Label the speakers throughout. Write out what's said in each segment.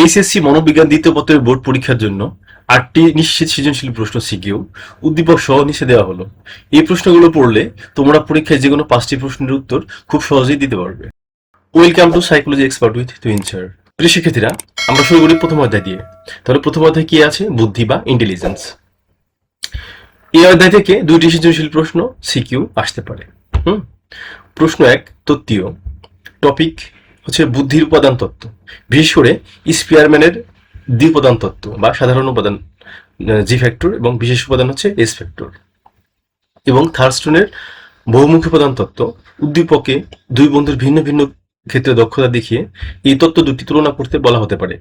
Speaker 1: HSC মনোবিজ্ঞান দ্বিতীয় পত্রের বোর্ড পরীক্ষার জন্য ৮টি নিশ্চিত সৃজনশীল প্রশ্ন সিকিউ উদ্দীপক সহ নিচে দেওয়া হলো। এই প্রশ্নগুলো পড়লে তোমরা পরীক্ষায় যে কোনো ৫টি প্রশ্নের উত্তর খুব সহজেই দিতে পারবে। Welcome to psychology expert with twin sir. প্রিয় শিক্ষার্থীরা, আমরা শুরু করি প্রথম অধ্যায় দিয়ে। তাহলে প্রথম অধ্যায় কি আছে? বুদ্ধি বা ইন্টেলিজেন্স। এই অধ্যায় থেকে ২টি সৃজনশীল প্রশ্ন সিকিউ আসতে পারে। প্রশ্ন ১, তত্ত্বীয়। টপিক হচ্ছে বুদ্ধির উপাদান তত্ত্ব, বিশেষ করে স্পিয়ারম্যানের দ্বিউপাদান তত্ত্ব বা সাধারণ উপাদান জি ফ্যাক্টর এবং বিশেষ উপাদান হচ্ছে এস ফ্যাক্টর, এবং থার্স্টনের বহুমুখী উপাদান তত্ত্ব। উদ্দীপকে দুই বন্ধুর ভিন্ন ভিন্ন ক্ষেত্রে দক্ষতা দেখিয়ে এই তত্ত্ব দুটি তুলনা করতে বলা হতে পারে।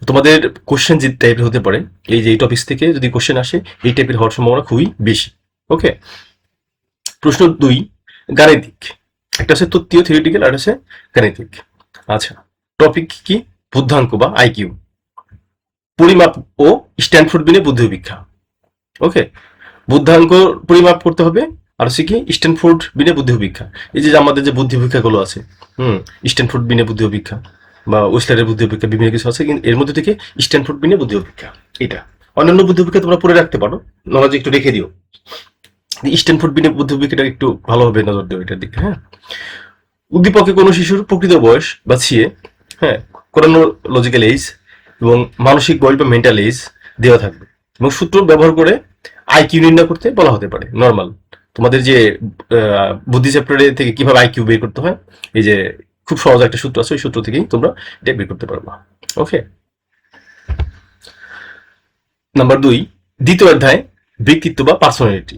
Speaker 1: তোমাদের কোশ্চেন যে টাইপের হতে পারে, এই যে এই টপিক থেকে যদি কোশ্চেন আসে এই টাইপের হওয়ার সম্ভাবনা খুবই বেশি। ওকে, প্রশ্ন ২, গাণিতিক। একটা হচ্ছে তত্ত্বীয় থিওরিটিক্যাল, আর হচ্ছে গাণিতিক। আচ্ছা, টপিক কি? বুদ্ধাঙ্ক বা আইকিউ, পরিমাপ ও স্ট্যানফোর্ড বিনে বুদ্ধি পরীক্ষা। ওকে, বুদ্ধাঙ্ক পরিমাপ করতে হবে, আর হচ্ছে কি স্ট্যানফোর্ড বিনে বুদ্ধি পরীক্ষা। এই যে আমাদের যে বুদ্ধি পরীক্ষাগুলো আছে, স্ট্যানফোর্ড বিনে বুদ্ধি পরীক্ষা বা ওয়েস্টারের বুদ্ধি পরীক্ষা, বিভিন্ন কিছু আছে, কিন্তু এর মধ্যে থেকে স্ট্যানফোর্ড বিনে বুদ্ধি পরীক্ষা এটা। অন্যান্য বুদ্ধি পরীক্ষা তোমরা পড়ে রাখতে পারো, নলেজ একটু রেখে দিও। স্ট্যানফোর্ড বিনে বুদ্ধি পরীক্ষাটা একটু ভালোভাবে নজর দিও এটার দিকে। হ্যাঁ, উদ্দীপকে কোনো শিশুর প্রকৃত বয়স বাছিয়ে, হ্যাঁ, ক্রোনোলজিক্যাল এজ এবং মানসিক বয়স বা মেন্টাল এজ দেওয়া থাকবে, এবং সূত্র ব্যবহার করে আইকিউ নির্ণয় করতে বলা হতে পারে। নর্মাল তোমাদের যে বুদ্ধি চ্যাপ্টারে থেকে কিভাবে আইকিউ বের করতে হয়, এই যে খুব সহজ একটা সূত্র আছে, ওই সূত্র থেকেই তোমরা এটা বের করতে পারবা। ওকে, নাম্বার ২, দ্বিতীয় অধ্যায়, ব্যক্তিত্ব বা পার্সোনালিটি।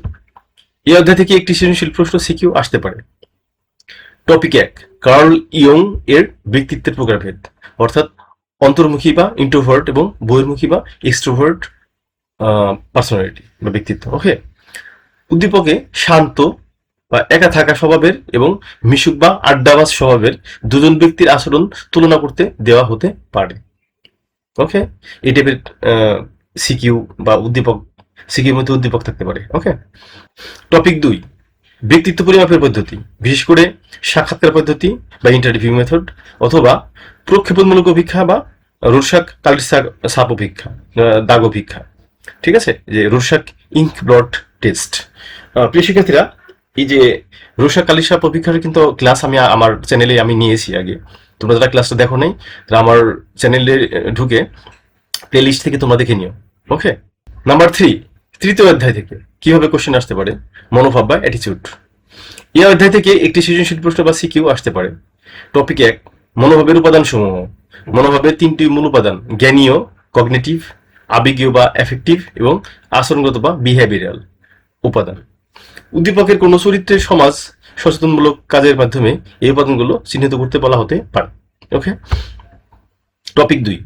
Speaker 1: এই অধ্যায় থেকে একটি সৃজনশীল প্রশ্ন সিকিউ আসতে পারে। টপিক ১, কার্ল ইয়ং এর ব্যক্তিত্বের প্রকারভেদ, অর্থাৎ অন্তর্মুখী বা ইন্ট্রোভার্ট এবং বহির্মুখী বা এক্সট্রোভার্ট পার্সোনালিটি বা ব্যক্তিত্ব। ওকে, উদ্দীপকে শান্ত বা একা থাকা স্বভাবের এবং মিশুক বা আড্ডাবাজ স্বভাবের দুজন ব্যক্তির আচরণ তুলনা করতে দেওয়া হতে পারে। ওকে, এই টাইপের সিকিউ বা উদ্দীপক, সিকিউর মধ্যে উদ্দীপক থাকতে পারে। ওকে, টপিক ২, ব্যক্তিত্ব পরিমাপের পদ্ধতি, বিশেষ করে সাক্ষাৎকার পদ্ধতি বা ইন্টারভিউ মেথড, অথবা প্রক্ষেপণমূলক অপেক্ষা বা রোরসাক কালিসাক সাপ অপেক্ষা, দাগ অপেক্ষা। ঠিক আছে, যে রোরসাক ইঙ্ক ব্লট টেস্ট। প্রিয় শিক্ষার্থীরা, এই যে রোরসাক কালিসাপ অপেক্ষার কিন্তু ক্লাস আমি আমার চ্যানেলে আমি নিয়েছি আগে। তোমরা যারা ক্লাসটা দেখো নাই, তারা আমার চ্যানেলে ঢুকে প্লে লিস্ট থেকে তোমরা দেখে নিও। ওকে, নাম্বার ৩, তৃতীয় অধ্যায় থেকে কিভাবে কোশ্চেন আসতে পারে? মনোভাব বা অ্যাটিচিউড। এই অধ্যায় থেকে একটি সৃজনশীল প্রশ্ন বা সিকিউ আসতে পারে। টপিক ১, মনোভাবের উপাদান সমূহ। মনোভাবের ৩টি মূল উপাদান: জ্ঞানীয়, কগনিটিভ, আবেগীয় বা এফেক্টিভ, এবং আচরণগত বা বিহেভিয়ারাল উপাদান। উদ্দীপকের কোন চরিত্রের সমাজ সচেতনমূলক কাজের মাধ্যমে এই উপাদানগুলো চিহ্নিত করতে বলা হতে পারে। ওকে, টপিক ২,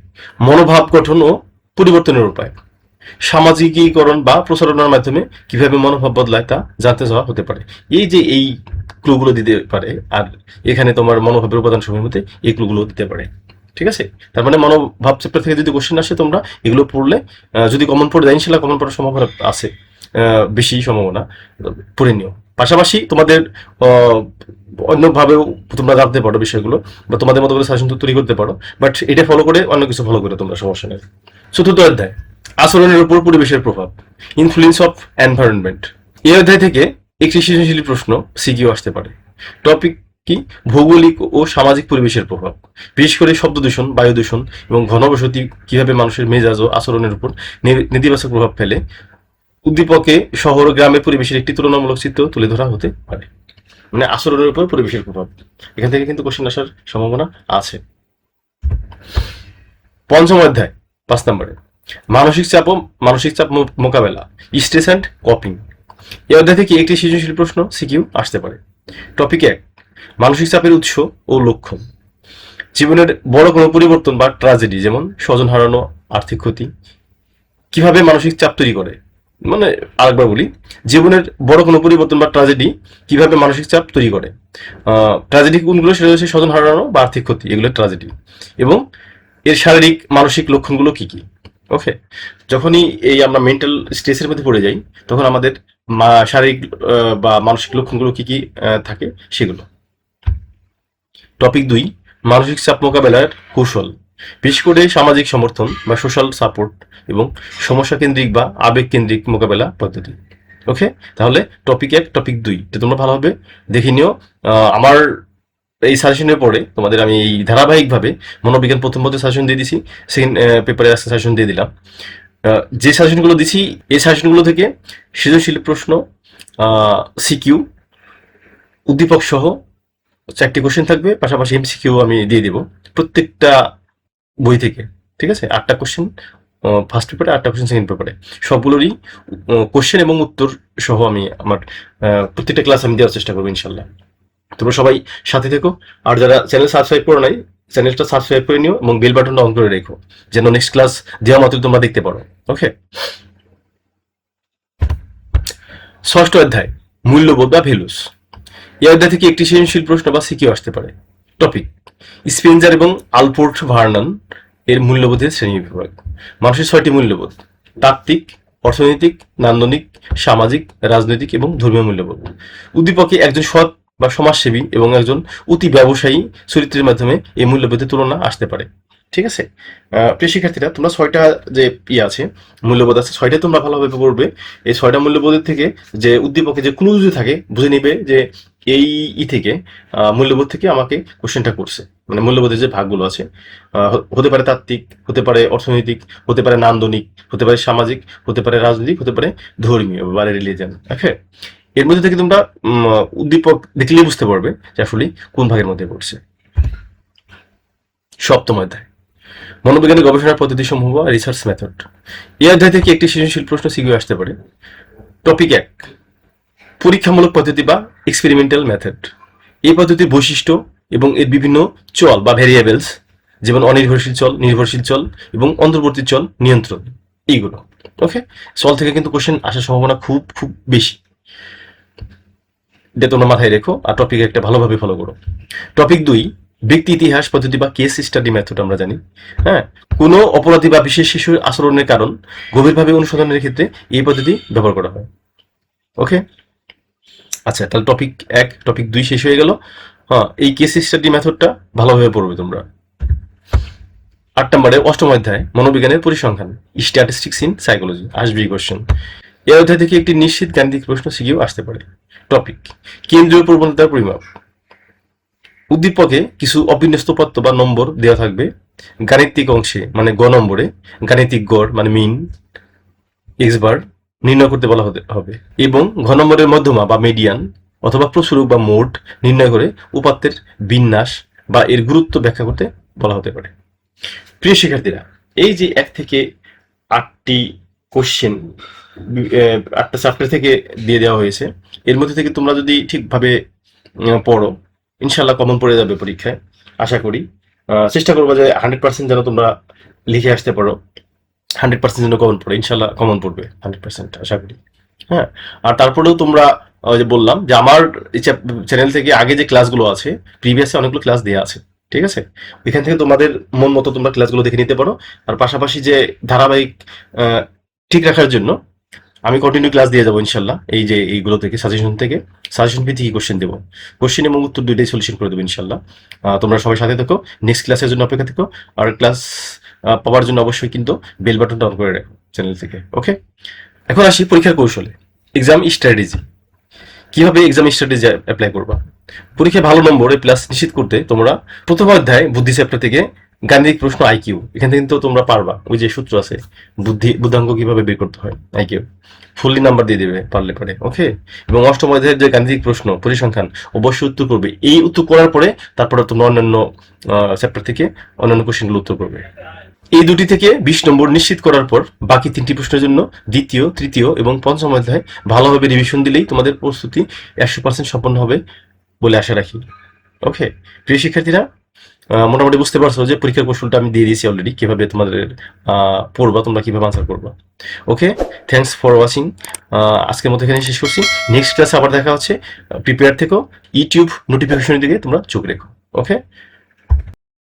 Speaker 1: মনোভাব গঠন ও পরিবর্তনের উপায়। সামাজিকীকরণ বা প্রচারণার মাধ্যমে কিভাবে মনোভাব বদলায় তা জানতে চাওয়া হতে পারে। এই যে এই ক্লুগুলো দিতে পারে, আর এখানে তোমার মনোভাবের উপাদান সমূহের মধ্যে এই ক্লুগুলো দিতে পারে। ঠিক আছে, তার মানে মনোভাব চ্যাপ্টার থেকে যদি কোশ্চেন আসে, তোমরা এগুলো পড়লে যদি কমন পড়ে দেয়, ইনশাল্লাহ কমন পড়ার সম্ভাবনা আছে, বেশি সম্ভাবনা, পড়ে নিও। পাশাপাশি তোমাদের অন্যভাবেও তোমরা জানতে পারো বিষয়গুলো, বা তোমাদের মতো করে সাজেশন তৈরি করতে পারো, বাট এটা ফলো করে অন্য কিছু ফলো করে তোমরা, সমস্যা নেই। চতুর্থ অধ্যায়, আচরণের উপর পরিবেশের প্রভাব, ইনফ্লুয়েন্স অফ এনভায়রনমেন্ট। এই অধ্যায় থেকে একটি সৃজনশীল প্রশ্ন সিকিউ আসতে পারে। টপিক কি? ভৌগোলিক ও সামাজিক পরিবেশের প্রভাব, বিশেষ করে শব্দ দূষণ, বায়ু দূষণ এবং ঘনবসতি কিভাবে মানুষের মেজাজ ও আচরণের উপর নেতিবাচক প্রভাব ফেলে। উদ্দীপকে শহর ও গ্রামের পরিবেশের একটি তুলনামূলক চিত্র তুলে ধরা হতে পারে। মানে আচরণের উপর পরিবেশের প্রভাব, এখান থেকে কিন্তু কোশ্চেন আসার সম্ভাবনা আছে। পঞ্চম অধ্যায়, ৫ নম্বরে, মানসিক চাপ মোকাবেলা, স্ট্রেস অ্যান্ড কপিং। এই অধ্যায় থেকে একটি সৃজনশীল প্রশ্ন সিকিউ আসতে পারে। টপিক ১, মানসিক চাপের উৎস ও লক্ষণ। জীবনের বড় কোনো পরিবর্তন বা ট্র্যাজেডি, যেমন স্বজন হারানো, আর্থিক ক্ষতি, কিভাবে মানসিক চাপ তৈরি করে। মানে আরেকবার বলি, জীবনের বড় কোনো পরিবর্তন বা ট্র্যাজেডি কিভাবে মানসিক চাপ তৈরি করে। ট্র্যাজেডি কোনগুলো? সেটা হচ্ছে স্বজন হারানো বা আর্থিক ক্ষতি, এগুলো ট্র্যাজেডি। এবং এর শারীরিক মানসিক লক্ষণগুলো কি কি। ওকে, যখনই এই আমরা মেন্টাল স্ট্রেসের মধ্যে পড়ে যাই, তখন আমাদের শারীরিক বা মানসিক লক্ষণগুলো কি কি থাকে সেগুলো। টপিক ২, মানসিক চাপ মোকাবেলার কৌশল, বিশেষ করে সামাজিক সমর্থন বা সোশ্যাল সাপোর্ট এবং সমস্যা কেন্দ্রিক বা আবেগ কেন্দ্রিক মোকাবেলা পদ্ধতি। ওকে, তাহলে টপিক 1 টপিক 2 এটা তোমরা ভালোভাবে দেখে নিও। আমার এই সাজেশনের পরে তোমাদের আমি এই ধারাবাহিকভাবে মনোবিজ্ঞান প্রথম পথে সাজেশন দিয়ে দিছি, সেকেন্ড পেপারে আজকে সাজেশন দিয়ে দিলাম। যে সাজেশনগুলো দিছি এই সাজেশনগুলো থেকে সৃজনশীল প্রশ্ন, সিকিউ, উদ্দীপক সহ 4টি কোশ্চেন থাকবে, পাশাপাশি এমসিকিউ আমি দিয়ে দেবো প্রত্যেকটা বই থেকে। ঠিক আছে, 8টা কোশ্চেন ফার্স্ট পেপারে, 8টা কোশ্চেন সেকেন্ড পেপারে, সবগুলোরই কোশ্চেন এবং উত্তর সহ আমি আমার প্রত্যেকটা ক্লাস আমি দেওয়ার চেষ্টা করবো ইনশাল্লাহ। তোমরা সবাই সাথে থেকো, আর যারা চ্যানেল সাবস্ক্রাইব করো নাই চ্যানেলটা সাবস্ক্রাইব করে নিও এবং বেল বাটনটা অন করে রেখো, যেন নেক্সট ক্লাস দেওয়া মাত্র তোমরা দেখতে পারো। ওকে, 6ষ্ঠ অধ্যায় মূল্যবোধ বা ভ্যালুস। এই অধ্যায় থেকে একটি সৃজনশীল প্রশ্ন বা সিকিউ আসতে পারে। টপিক: স্পেন্সার এবং আলপোর্ট ভার্নন এর মূল্যবোধের শ্রেণীবিভাগ। মানুষের 6টি মূল্যবোধ: তাত্ত্বিক, অর্থনৈতিক, নান্দনিক, সামাজিক, রাজনৈতিক এবং ধর্মীয় মূল্যবোধ। উদ্দীপকে একজন সৎ বা সমাজসেবী এবং একজন অতি ব্যবসায়ী চরিত্রের মাধ্যমে এই মূল্যবোধের তুলনা আসতে পারে। ঠিক আছে, প্রিয় শিক্ষার্থীরা, তোমরা 6টা যে আছে মূল্যবোধ আছে, 6টা তোমরা ভালোভাবে পড়বে। এই 6টা মূল্যবোধের থেকে যে উদ্দীপকে যে ক্লু যদি থাকে বুঝে নিবে যে এই থেকে মূল্যবোধ থেকে আমাকে কোশ্চেনটা করছে, মানে মূল্যবোধের যে ভাগগুলো আছে, হতে পারে তাত্ত্বিক, হতে পারে অর্থনৈতিক, হতে পারে নান্দনিক, হতে পারে সামাজিক, হতে পারে রাজনৈতিক, হতে পারে ধর্মীয় বা রিলিজিয়ান। ওকে, এর মধ্যে থেকে তোমরা উদ্দীপক দেখলেই বুঝতে পারবে যে আসলে কোন ভাগের মধ্যে পড়ছে। 7ম অধ্যায় মনোবিজ্ঞানের গবেষণার পদ্ধতি সমূহ বা রিসার্চ মেথড। এই অধ্যায় থেকে একটি সৃজনশীল প্রশ্ন সিকিউ আসতে পারে। টপিক 1 পরীক্ষামূলক পদ্ধতি বা এক্সপেরিমেন্টাল মেথড। এই পদ্ধতির বৈশিষ্ট্য এবং এর বিভিন্ন চল বা ভ্যারিয়েবলস, যেমন অনির্ভরশীল চল, নির্ভরশীল চল এবং অন্তর্বর্তী চল, নিয়ন্ত্রণ, এইগুলো। ওকে, চল থেকে কিন্তু কোশ্চেন আসার সম্ভাবনা খুব খুব বেশি, এটা তোমরা মাথায় রেখো আর টপিক একটা ভালোভাবে ফলো করো। টপিক 2 ব্যক্তি ইতিহাস পদ্ধতি বা কেস স্টাডি মেথড। আমরা জানি, হ্যাঁ, কোনো অপরাধী বা বিশেষ শিশুর আচরণের কারণ গভীরভাবে অনুসন্ধানের ক্ষেত্রে এই পদ্ধতি ব্যবহার করা হয়। ওকে, আচ্ছা, তাহলে টপিক 1 টপিক 2 শেষ হয়ে গেল। হ্যাঁ, এই কেস স্টাডি মেথডটা ভালোভাবে পড়বে তোমরা। 8 নম্বরে 8ম অধ্যায় মনোবিজ্ঞানের পরিসংখ্যান, স্ট্যাটিস্টিক্স ইন সাইকোলজি, আসবে কোশ্চেন। এই অধ্যায় থেকে একটি নিশ্চিত গাণিতিক প্রশ্ন সিকিউ আসতে পারে। টপিক: কেন্দ্রীয় প্রবণতার পরিমাপ। উদ্দীপকে কিছু অবিন্যস্ত পত্র বা নম্বর দেওয়া থাকবে। গাণিতিক অংশে মানে গ নম্বরে গাণিতিক গড় মানে মিন, এক্স বার নির্ণয় করতে বলা হবে এবং ঘ নম্বরের মধ্যমা বা মিডিয়ান অথবা প্রচুরক বা মোট নির্ণয় করে উপাত্তের বিন্যাস বা এর গুরুত্ব ব্যাখ্যা করতে বলা হতে পারে। প্রিয় শিক্ষার্থীরা, এই যে 1 থেকে 8টি কোশ্চেন 8টা চ্যাপ্টার থেকে দিয়ে দেওয়া হয়েছে, এর মধ্যে থেকে তোমরা যদি ঠিকভাবে পড়ো ইনশাল্লাহ কমন পড়ে যাবে পরীক্ষায়, আশা করি। চেষ্টা করবো যে 100% যেন তোমরা লিখে আসতে পারো, 100% যেন কমন পড়ে, ইনশাল্লাহ কমন পড়বে 100% আশা করি। হ্যাঁ, আর তারপরেও তোমরা যে বললাম যে আমার চ্যানেল থেকে আগে যে ক্লাসগুলো আছে, প্রিভিয়াসে অনেকগুলো ক্লাস দেওয়া আছে, ঠিক আছে, এখান থেকে তোমাদের মন মতো তোমরা ক্লাসগুলো দেখে নিতে পারো। আর পাশাপাশি যে ধারাবাহিক ঠিক রাখার জন্য আমি কন্টিনিউ ক্লাস দিয়ে যাবো ইনশাল্লাহ। এই যে এইগুলো থেকে সাজেশন ভিত্তিক কোশ্চেন দেবো, কোশ্চেন এবং উত্তর দুইটাই সলিউশন করে দেবো ইনশাল্লাহ। তোমরা সবাই সাথে থাকো, নেক্সট ক্লাসের জন্য অপেক্ষা থাকো। আর ক্লাস পাওয়ার জন্য অবশ্যই কিন্তু বেল বাটনটা অন করে রাখো চ্যানেল থেকে। ওকে, এখন আসি পরীক্ষার কৌশলে, এক্সাম স্ট্র্যাটেজি। কিভাবে এক্সাম স্ট্র্যাটেজি অ্যাপ্লাই করবা? পরীক্ষায় ভালো নম্বর প্লাস নিশ্চিত করতে তোমরা প্রথম অধ্যায় বুদ্ধি চ্যাপ্টার থেকে গাণিতিক প্রশ্ন আইকিউ, এখান থেকে কিন্তু তোমরা পারবা, ওই যে সূত্র আছে বুদ্ধাঙ্ক কিভাবে বের করতে হয়, আইকিউ ফুললি নাম্বার দিয়ে দেবে পারলে পারে। ওকে, এবং 8ম অধ্যায়ের যে গাণিতিক প্রশ্ন পরিসংখ্যান অবশ্যই উত্তর করবে। এই উত্তর করার পরে তারপরে তোমরা অন্যান্য চ্যাপ্টার থেকে অন্যান্য কোশ্চেনগুলো উত্তর করবে। এই দুটি থেকে 20 নম্বর নিশ্চিত করার পর বাকি 3টি প্রশ্নের জন্য দ্বিতীয়, তৃতীয় এবং 5ম অধ্যায় ভালোভাবে রিভিশন দিলেই তোমাদের প্রস্তুতি 100% সম্পন্ন হবে বলে আশা রাখি। ওকে, প্রিয় শিক্ষার্থীরা, মোটামুটি বুঝতে পারছো যে পরীক্ষার কৌশলটা আমি দিয়ে দিয়েছি অলরেডি, কিভাবে তোমাদের পড়বা, তোমরা কিভাবে আনসার করবা। ওকে, থ্যাংকস ফর ওয়াচিং। আজকের মতো এখানে শেষ করছি, নেক্সট ক্লাসে আবার দেখা হচ্ছে। প্রিপেয়ার থেকো, ইউটিউব নোটিফিকেশনের দিকে তোমরা চোখ রেখো। ওকে।